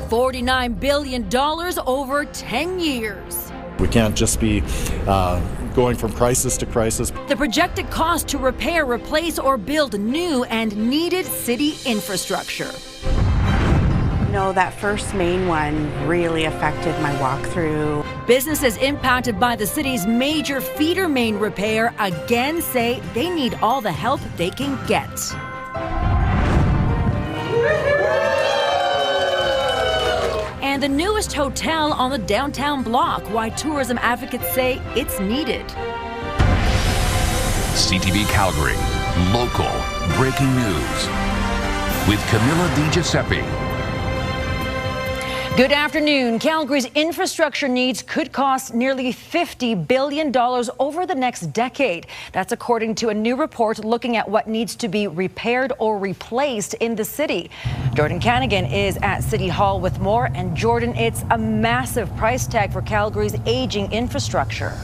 $49 billion over 10 years. We can't just be going from crisis to crisis. The projected cost to repair, replace, or build new and needed city infrastructure. No, that first main one really affected my walkthrough. Businesses impacted by the city's major feeder main repair again say they need all the help they can get. And the newest hotel on the downtown block, why tourism advocates say it's needed. CTV Calgary, local breaking news with Camilla DiGiuseppe. Good afternoon. Calgary's infrastructure needs could cost nearly $50 billion over the next decade. That's according to a new report looking at what needs to be repaired or replaced in the city. Jordan Canagan is at City Hall with more. And Jordan, it's a massive price tag for Calgary's aging infrastructure.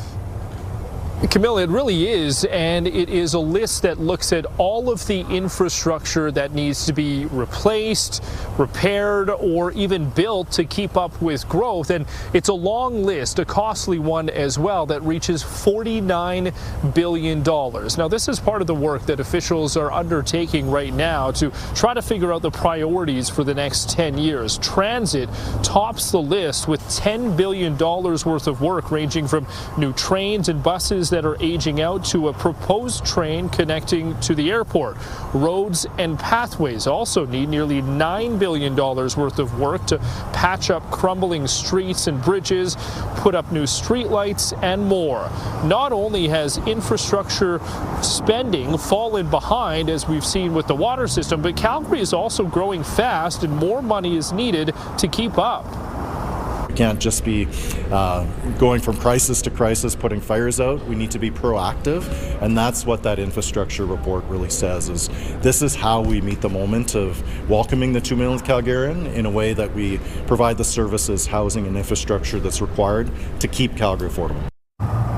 Camilla, it really is, and it is a list that looks at all of the infrastructure that needs to be replaced, repaired, or even built to keep up with growth. And it's a long list, a costly one as well, that reaches $49 billion. Now, this is part of the work that officials are undertaking right now to try to figure out the priorities for the next 10 years. Transit tops the list with $10 billion worth of work, ranging from new trains and buses that are aging out to a proposed train connecting to the airport. Roads and pathways also need nearly $9 billion worth of work to patch up crumbling streets and bridges, put up new streetlights, and more. Not only has infrastructure spending fallen behind, as we've seen with the water system, but Calgary is also growing fast and more money is needed to keep up. We can't just be going from crisis to crisis, putting fires out. We need to be proactive, and that's what that infrastructure report really says, is this is how we meet the moment of welcoming the 2 millionth Calgarian in a way that we provide the services, housing, and infrastructure that's required to keep Calgary affordable.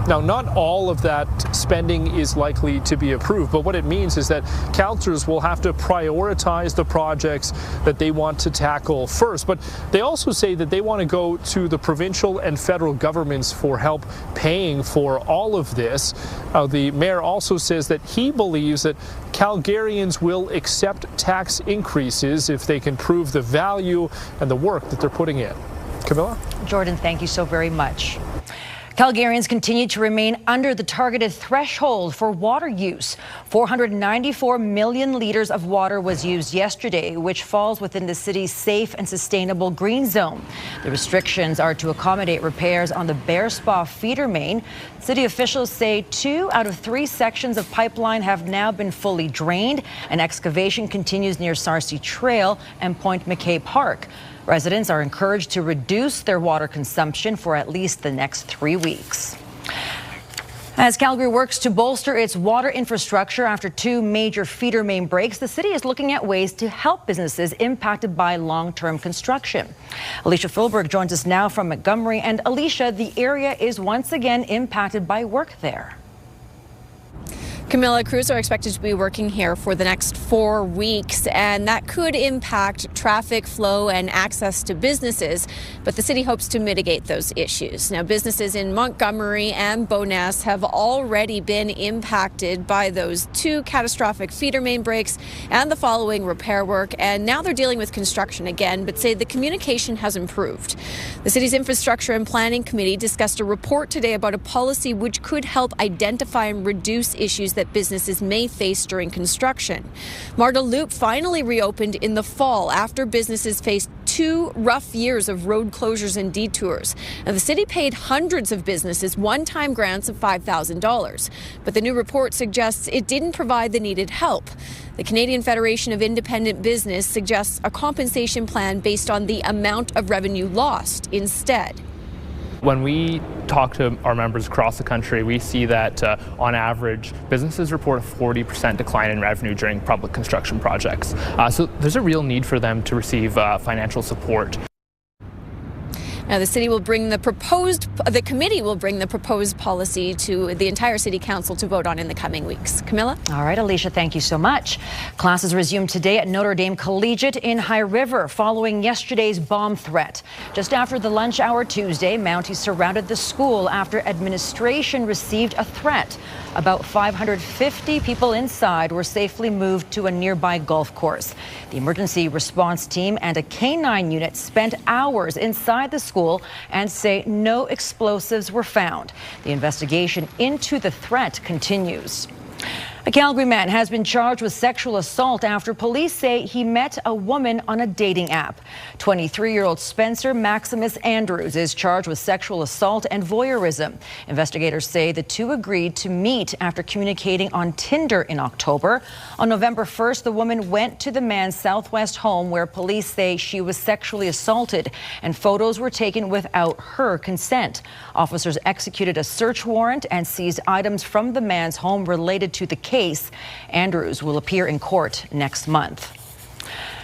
Now, not all of that spending is likely to be approved, but what it means is that councillors will have to prioritize the projects that they want to tackle first. But they also say that they want to go to the provincial and federal governments for help paying for all of this. The mayor also says that he believes that Calgarians will accept tax increases if they can prove the value and the work that they're putting in. Camilla? Jordan, thank you so very much. Calgarians continue to remain under the targeted threshold for water use. 494 million litres of water was used yesterday, which falls within the city's safe and sustainable green zone. The restrictions are to accommodate repairs on the Bear Spa feeder main. City officials say 2 out of 3 sections of pipeline have now been fully drained, and excavation continues near Sarcee Trail and Point McKay Park. Residents are encouraged to reduce their water consumption for at least the next 3 weeks. As Calgary works to bolster its water infrastructure after 2 major feeder main breaks, the city is looking at ways to help businesses impacted by long-term construction. Alicia Philberg joins us now from Montgomery. And Alicia, the area is once again impacted by work there. Camilla, crews are expected to be working here for the next 4 weeks, and that could impact traffic flow and access to businesses, but the city hopes to mitigate those issues. Now, businesses in Montgomery and Bowness have already been impacted by those 2 catastrophic feeder main breaks and the following repair work, and now they're dealing with construction again, but say the communication has improved. The city's Infrastructure and Planning Committee discussed a report today about a policy which could help identify and reduce issues that businesses may face during construction. Marda Loop finally reopened in the fall after businesses faced 2 rough years of road closures and detours. Now, the city paid hundreds of businesses one-time grants of $5,000, but the new report suggests it didn't provide the needed help. The Canadian Federation of Independent Business suggests a compensation plan based on the amount of revenue lost instead. When we talk to our members across the country, we see that on average, businesses report a 40% decline in revenue during public construction projects. So there's a real need for them to receive financial support. Now, the committee will bring the proposed policy to the entire City Council to vote on in the coming weeks. Camilla? All right, Alicia, thank you so much. Classes resumed today at Notre Dame Collegiate in High River following yesterday's bomb threat. Just after the lunch hour Tuesday, Mounties surrounded the school after administration received a threat. About 550 people inside were safely moved to a nearby golf course. The emergency response team and a K-9 unit spent hours inside the school and say no explosives were found. The investigation into the threat continues. A Calgary man has been charged with sexual assault after police say he met a woman on a dating app. 23-year-old Spencer Maximus Andrews is charged with sexual assault and voyeurism. Investigators say the two agreed to meet after communicating on Tinder in October. On November 1st, the woman went to the man's Southwest home where police say she was sexually assaulted and photos were taken without her consent. Officers executed a search warrant and seized items from the man's home related to the case. Andrews will appear in court next month.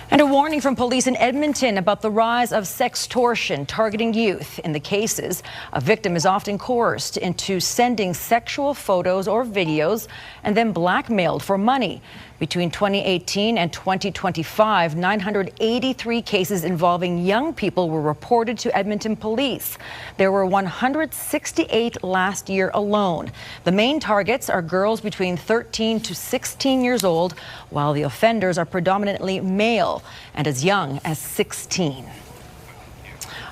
And a warning from police in Edmonton about the rise of sextortion targeting youth. In the cases, a victim is often coerced into sending sexual photos or videos and then blackmailed for money. Between 2018 and 2025, 983 cases involving young people were reported to Edmonton police. There were 168 last year alone. The main targets are girls between 13 to 16 years old, while the offenders are predominantly male and as young as 16.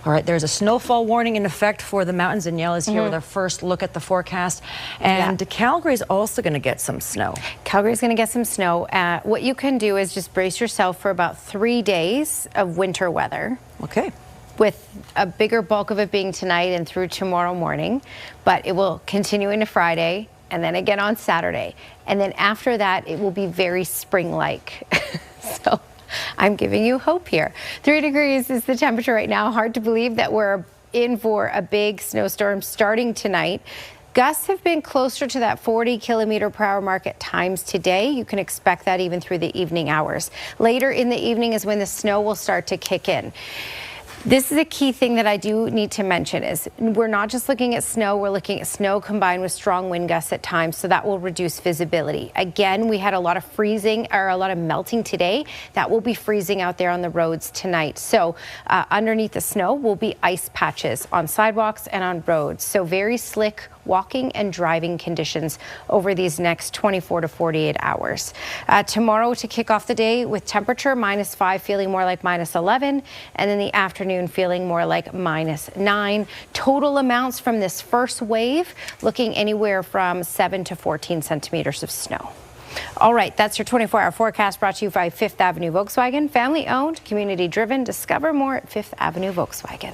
All right, there's a snowfall warning in effect for the mountains. Danielle is here with our first look at the forecast. And Calgary's also going to get some snow. Calgary's going to get some snow. What you can do is just brace yourself for about 3 days of winter weather. Okay. With a bigger bulk of it being tonight and through tomorrow morning. But it will continue into Friday and then again on Saturday. And then after that, it will be very spring-like. So I'm giving you hope here. 3 degrees is the temperature right now. Hard to believe that we're in for a big snowstorm starting tonight. Gusts have been closer to that 40-kilometer-per-hour mark at times today. You can expect that even through the evening hours. Later in the evening is when the snow will start to kick in. This is a key thing that I do need to mention is we're not just looking at snow, we're looking at snow combined with strong wind gusts at times, so that will reduce visibility. Again, we had a lot of freezing or a lot of melting today. That will be freezing out there on the roads tonight. So underneath the snow will be ice patches on sidewalks and on roads. So very slick walking and driving conditions over these next 24 to 48 hours. Tomorrow to kick off the day with temperature -5 feeling more like -11, and then the afternoon feeling more like -9. Total amounts from this first wave looking anywhere from 7 to 14 centimeters of snow. All right, that's your 24-hour forecast brought to you by Fifth Avenue Volkswagen. Family owned, community driven. Discover more at Fifth Avenue Volkswagen.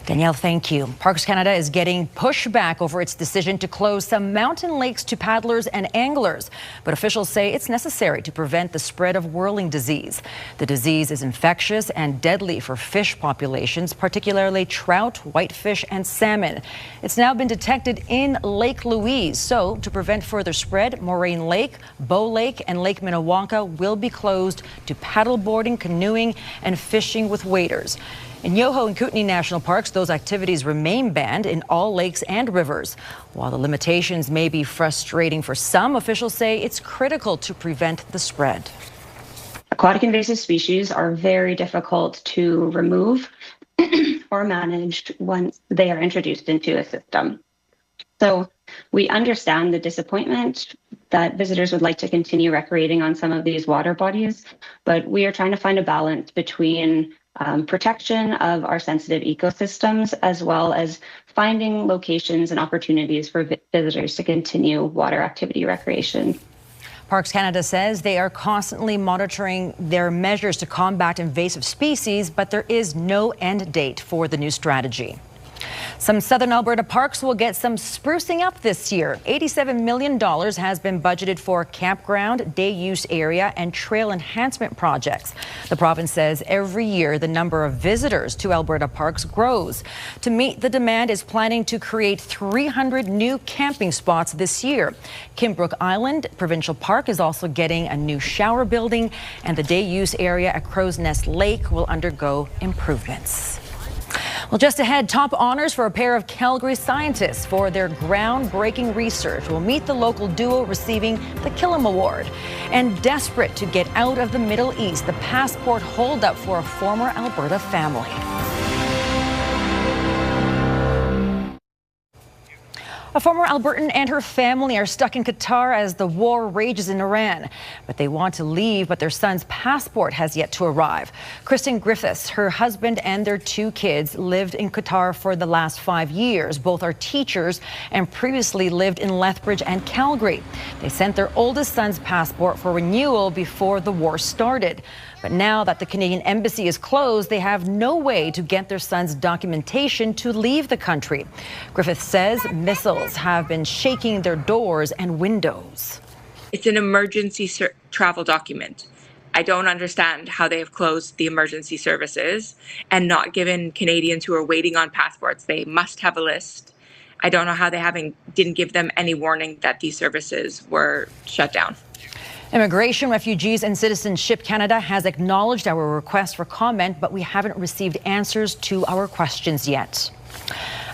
Danielle, thank you. Parks Canada is getting pushback over its decision to close some mountain lakes to paddlers and anglers. But officials say it's necessary to prevent the spread of whirling disease. The disease is infectious and deadly for fish populations, particularly trout, whitefish, and salmon. It's now been detected in Lake Louise. So to prevent further spread, Moraine Lake, Bow Lake, and Lake Minnewanka will be closed to paddleboarding, canoeing, and fishing with waders. In Yoho and Kootenay National Parks, those activities remain banned in all lakes and rivers. While the limitations may be frustrating for some, officials say it's critical to prevent the spread. Aquatic invasive species are very difficult to remove or manage once they are introduced into a system. So we understand the disappointment that visitors would like to continue recreating on some of these water bodies, but we are trying to find a balance between protection of our sensitive ecosystems, as well as finding locations and opportunities for visitors to continue water activity recreation. Parks Canada says they are constantly monitoring their measures to combat invasive species, but there is no end date for the new strategy. Some southern Alberta parks will get some sprucing up this year. $87 million has been budgeted for campground, day use area, and trail enhancement projects. The province says every year the number of visitors to Alberta parks grows. To meet the demand, is planning to create 300 new camping spots this year. Kimbrook Island Provincial Park is also getting a new shower building, and the day use area at Crow's Nest Lake will undergo improvements. Well, just ahead, top honors for a pair of Calgary scientists for their groundbreaking research will meet the local duo receiving the Killam Award. And desperate to get out of the Middle East, the passport holdup for a former Alberta family. A former Albertan and her family are stuck in Qatar as the war rages in Iran. But they want to leave, but their son's passport has yet to arrive. Kristen Griffiths, her husband and their 2 kids lived in Qatar for the last 5 years. Both are teachers and previously lived in Lethbridge and Calgary. They sent their oldest son's passport for renewal before the war started. But now that the Canadian embassy is closed, they have no way to get their son's documentation to leave the country. Griffith says missiles have been shaking their doors and windows. It's an emergency travel document. I don't understand how they have closed the emergency services and not given Canadians who are waiting on passports. They must have a list. I don't know how they didn't give them any warning that these services were shut down. Immigration, Refugees and Citizenship Canada has acknowledged our request for comment, but we haven't received answers to our questions yet.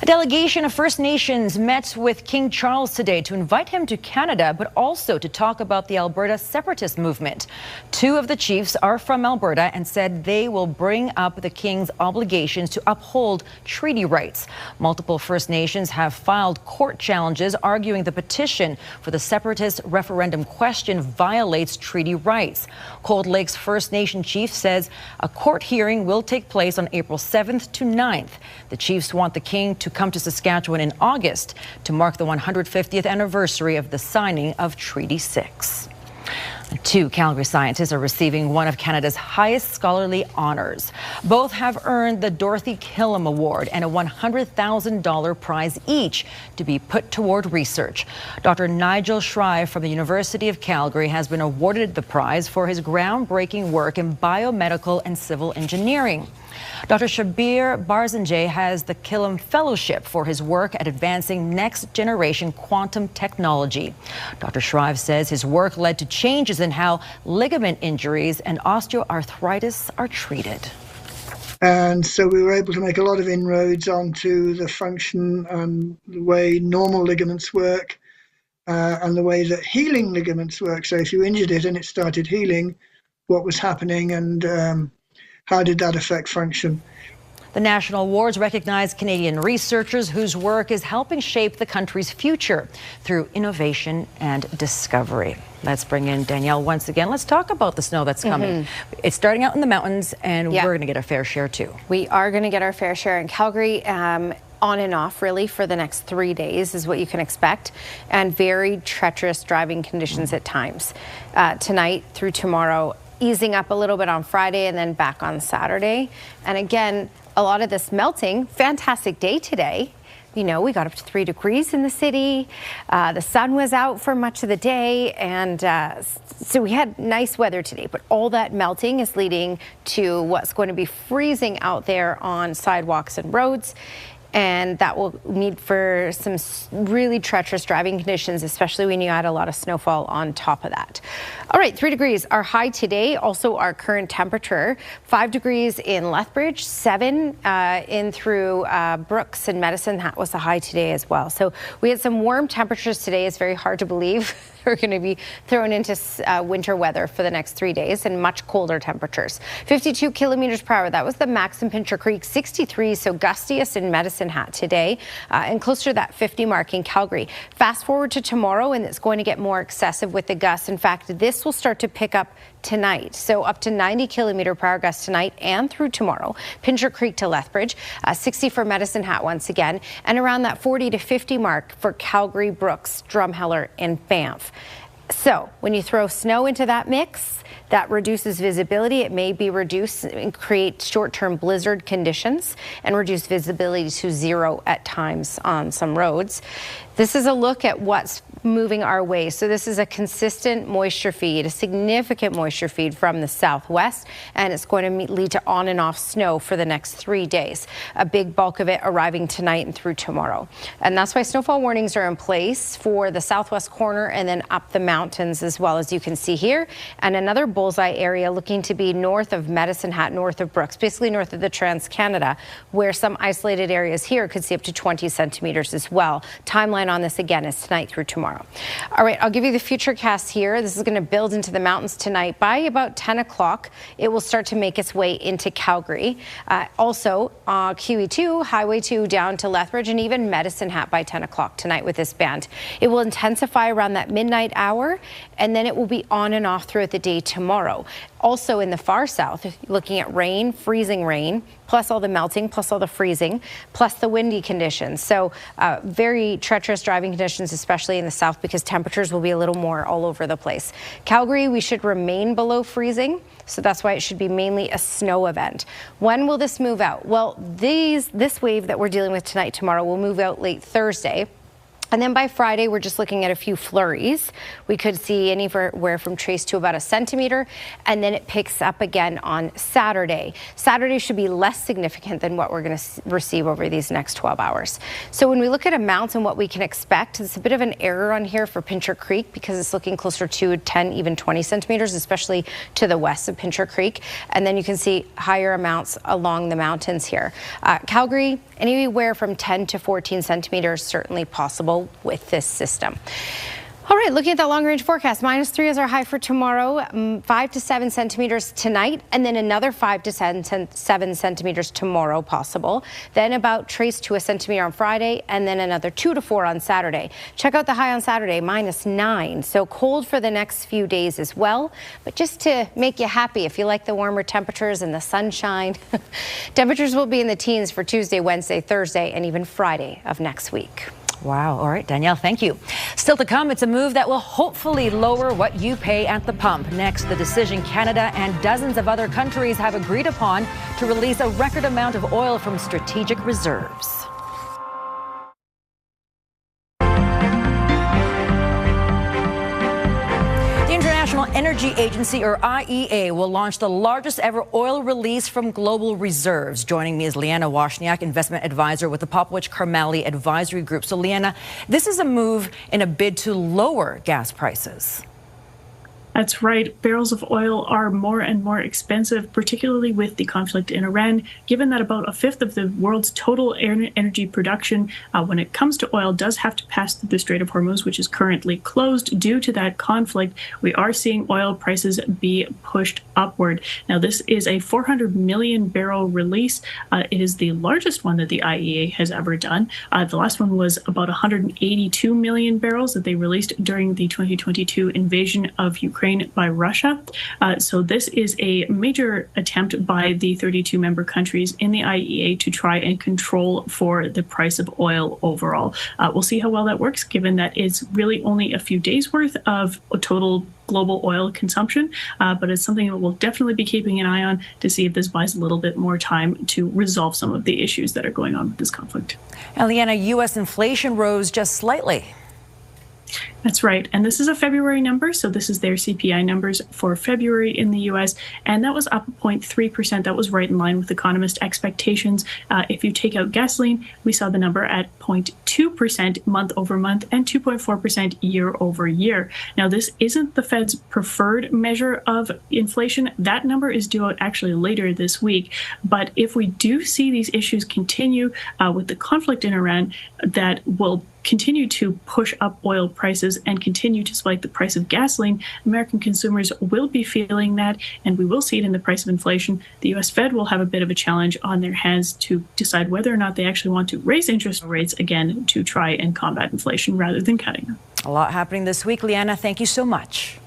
A delegation of First Nations met with King Charles today to invite him to Canada, but also to talk about the Alberta separatist movement. 2 of the chiefs are from Alberta and said they will bring up the King's obligations to uphold treaty rights. Multiple First Nations have filed court challenges arguing the petition for the separatist referendum question violates treaty rights. Cold Lake's First Nation chief says a court hearing will take place on April 7th to 9th. The chiefs want the King to come to Saskatchewan in August to mark the 150th anniversary of the signing of Treaty 6. 2 Calgary scientists are receiving one of Canada's highest scholarly honors. Both have earned the Dorothy Killam Award and a $100,000 prize each to be put toward research. Dr. Nigel Shrive from the University of Calgary has been awarded the prize for his groundbreaking work in biomedical and civil engineering. Dr. Shabir Barzanjeh has the Killam Fellowship for his work at advancing next-generation quantum technology. Dr. Shrive says his work led to changes in how ligament injuries and osteoarthritis are treated. And so we were able to make a lot of inroads onto the function and the way normal ligaments work and the way that healing ligaments work. So if you injured it and it started healing, what was happening and how did that affect function? The national awards recognize Canadian researchers whose work is helping shape the country's future through innovation and discovery. Let's bring in Danielle once again. Let's talk about the snow that's coming. It's starting out in the mountains, and we're going to get our fair share too. We are going to get our fair share in Calgary. On and off really for the next 3 days is what you can expect, and very treacherous driving conditions at times. Tonight through tomorrow, easing up a little bit on Friday and then back on Saturday. And again, a lot of this melting. Fantastic day today. You know, we got up to 3 degrees in the city. The sun was out for much of the day, and so we had nice weather today. But all that melting is leading to what's going to be freezing out there on sidewalks and roads. And that will need for some really treacherous driving conditions, especially when you add a lot of snowfall on top of that. All right, 3 degrees, our high today. Also our current temperature, 5 degrees in Lethbridge, 7 in through Brooks and Medicine. That was the high today as well. So we had some warm temperatures today. It's very hard to believe we're going to be thrown into winter weather for the next 3 days and much colder temperatures. 52 kilometers per hour. That was the max in Pincher Creek. 63, so gustiest in Medicine Hat today, and closer to that 50 mark in Calgary. Fast forward to tomorrow, and it's going to get more excessive with the gusts. In fact, this will start to pick up tonight. So up to 90 kilometer per hour gusts tonight and through tomorrow. Pincher Creek to Lethbridge, 60 for Medicine Hat once again, and around that 40 to 50 mark for Calgary, Brooks, Drumheller, and Banff. So when you throw snow into that mix, that reduces visibility. It may be reduced and create short-term blizzard conditions and reduce visibility to 0 at times on some roads. This is a look at what's moving our way. So this is a consistent moisture feed, a significant moisture feed from the southwest, and it's going to lead to on and off snow for the next 3 days. A big bulk of it arriving tonight and through tomorrow. And that's why snowfall warnings are in place for the southwest corner and then up the mountain. mountains as well, as you can see here, and another bullseye area looking to be north of Medicine Hat, north of Brooks, basically north of the Trans-Canada, where some isolated areas here could see up to 20 centimeters as well. Timeline on this again is tonight through tomorrow. All right, I'll give you the futurecast here. This is going to build into the mountains tonight. By about 10 o'clock, it will start to make its way into Calgary. Also, QE2, Highway 2 down to Lethbridge, and even Medicine Hat by 10 o'clock tonight with this band. It will intensify around that midnight hour, and then it will be on and off throughout the day tomorrow. Also in the far south, looking at rain, freezing rain, plus all the melting, plus all the freezing, plus the windy conditions. So very treacherous driving conditions, especially in the south, because temperatures will be a little more all over the place. Calgary, we should remain below freezing, so that's why it should be mainly a snow event. When will this move out? Well, this wave that we're dealing with tonight, tomorrow, will move out late Thursday. And then by Friday, we're just looking at a few flurries. We could see anywhere from trace to about a centimeter, and then it picks up again on Saturday. Saturday should be less significant than what we're going to receive over these next 12 hours. So when we look at amounts and what we can expect, it's a bit of an error on here for Pincher Creek because it's looking closer to 10, even 20 centimeters, especially to the west of Pincher Creek. And then you can see higher amounts along the mountains here. Calgary, anywhere from 10 to 14 centimeters, certainly possible with this system. All right, looking at that long-range forecast, -3 is our high for tomorrow, 5 to 7 centimeters tonight, and then another 5 to 7 centimeters tomorrow possible. Then about trace to a centimeter on Friday, and then another 2 to 4 on Saturday. Check out the high on Saturday, -9. So cold for the next few days as well. But just to make you happy, if you like the warmer temperatures and the sunshine, temperatures will be in the teens for Tuesday, Wednesday, Thursday, and even Friday of next week. Wow. All right, Danielle, thank you. Still to come, it's a move that will hopefully lower what you pay at the pump. Next, the decision Canada and dozens of other countries have agreed upon to release a record amount of oil from strategic reserves. Energy Agency, or IEA, will launch the largest ever oil release from global reserves. Joining me is Leanna Washniak, investment advisor with the Popowich Carmali Advisory Group. So, Leanna, this is a move in a bid to lower gas prices. That's right. Barrels of oil are more and more expensive, particularly with the conflict in Iran, given that about a fifth of the world's total energy production when it comes to oil does have to pass through the Strait of Hormuz, which is currently closed due to that conflict. We are seeing oil prices be pushed upward. Now, this is a 400 million barrel release. It is the largest one that the IEA has ever done. The last one was about 182 million barrels that they released during the 2022 invasion of Ukraine by Russia. So this is a major attempt by the 32 member countries in the IEA to try and control for the price of oil overall. We'll see how well that works, given that it's really only a few days worth of total global oil consumption, but it's something that we'll definitely be keeping an eye on to see if this buys a little bit more time to resolve some of the issues that are going on with this conflict. And Leanna, U.S. inflation rose just slightly. That's right. And this is a February number. So this is their CPI numbers for February in the U.S. And that was up 0.3%. That was right in line with economist expectations. If you take out gasoline, we saw the number at 0.2% month over month and 2.4% year over year. Now, this isn't the Fed's preferred measure of inflation. That number is due out actually later this week. But if we do see these issues continue with the conflict in Iran, that will continue to push up oil prices and continue to spike the price of gasoline, American consumers will be feeling that, and we will see it in the price of inflation. The U.S. Fed will have a bit of a challenge on their hands to decide whether or not they actually want to raise interest rates again to try and combat inflation rather than cutting them. A lot happening this week. Leanna, thank you so much.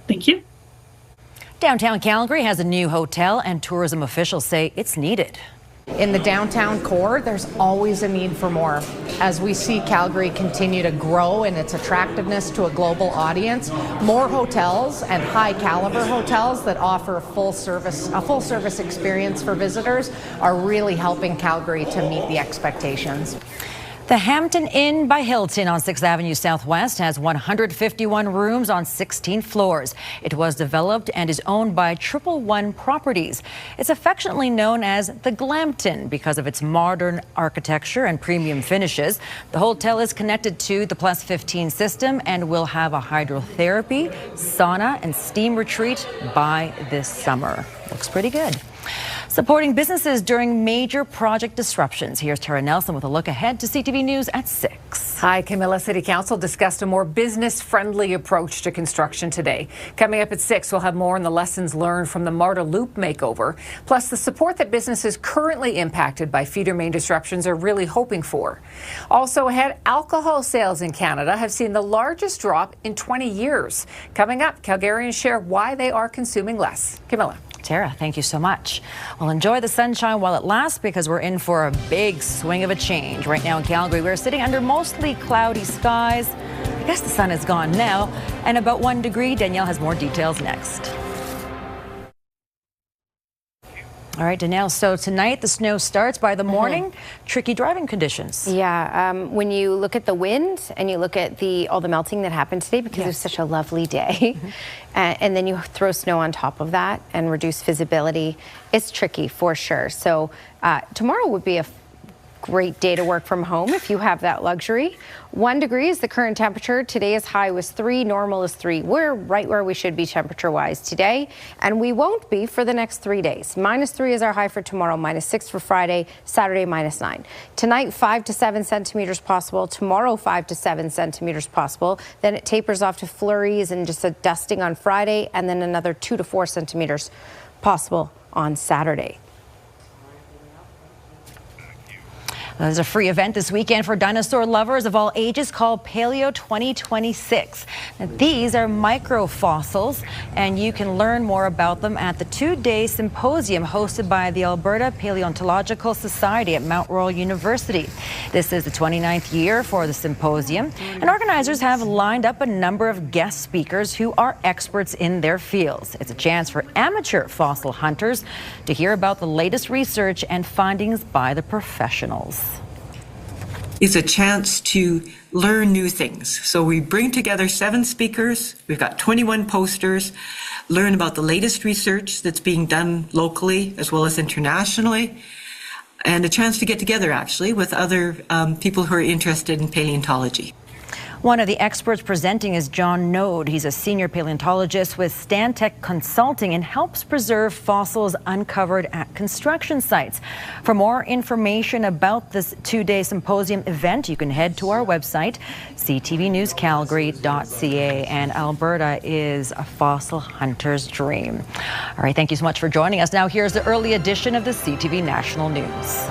Thank you. Downtown Calgary has a new hotel, and tourism officials say it's needed. In the downtown core, there's always a need for more. As we see Calgary continue to grow in its attractiveness to a global audience, more hotels and high caliber hotels that offer a full service experience for visitors are really helping Calgary to meet the expectations. The Hampton Inn by Hilton on 6th Avenue Southwest has 151 rooms on 16 floors. It was developed and is owned by 111 Properties. It's affectionately known as the Glampton because of its modern architecture and premium finishes. The hotel is connected to the Plus 15 system and will have a hydrotherapy, sauna, and steam retreat by this summer. Looks pretty good. Supporting businesses during major project disruptions. Here's Tara Nelson with a look ahead to CTV News at 6. Hi, Camilla. City Council discussed a more business-friendly approach to construction today. Coming up at 6, we'll have more on the lessons learned from the Marta Loop makeover, plus the support that businesses currently impacted by feeder main disruptions are really hoping for. Also ahead, alcohol sales in Canada have seen the largest drop in 20 years. Coming up, Calgarians share why they are consuming less. Camilla. Tara, thank you so much. Well, enjoy the sunshine while it lasts because we're in for a big swing of a change. Right now in Calgary, we're sitting under mostly cloudy skies. I guess the sun is gone now, and about 1 degree. Danielle has more details next. All right, Danielle, so tonight the snow starts by the morning. Tricky driving conditions. Yeah, when you look at the wind and you look at all the melting that happened today because it was such a lovely day, and then you throw snow on top of that and reduce visibility, it's tricky for sure. So tomorrow would be a great day to work from home if you have that luxury. 1 degree is the current temperature. Today's high was 3, normal is 3. We're right where we should be temperature-wise today, and we won't be for the next 3 days. -3 is our high for tomorrow, -6 for Friday, Saturday -9. Tonight, 5 to 7 centimeters possible. Tomorrow, 5 to 7 centimeters possible. Then it tapers off to flurries and just a dusting on Friday, and then another 2 to 4 centimeters possible on Saturday. There's a free event this weekend for dinosaur lovers of all ages called Paleo 2026. Now, these are microfossils, and you can learn more about them at the 2-day symposium hosted by the Alberta Paleontological Society at Mount Royal University. This is the 29th year for the symposium, and organizers have lined up a number of guest speakers who are experts in their fields. It's a chance for amateur fossil hunters to hear about the latest research and findings by the professionals. It's a chance to learn new things. So we bring together 7 speakers, we've got 21 posters, learn about the latest research that's being done locally as well as internationally, and a chance to get together actually with other people who are interested in paleontology. One of the experts presenting is John Node. He's a senior paleontologist with Stantec Consulting and helps preserve fossils uncovered at construction sites. For more information about this 2-day symposium event, you can head to our website, ctvnewscalgary.ca. And Alberta is a fossil hunter's dream. All right, thank you so much for joining us. Now here's the early edition of the CTV National News.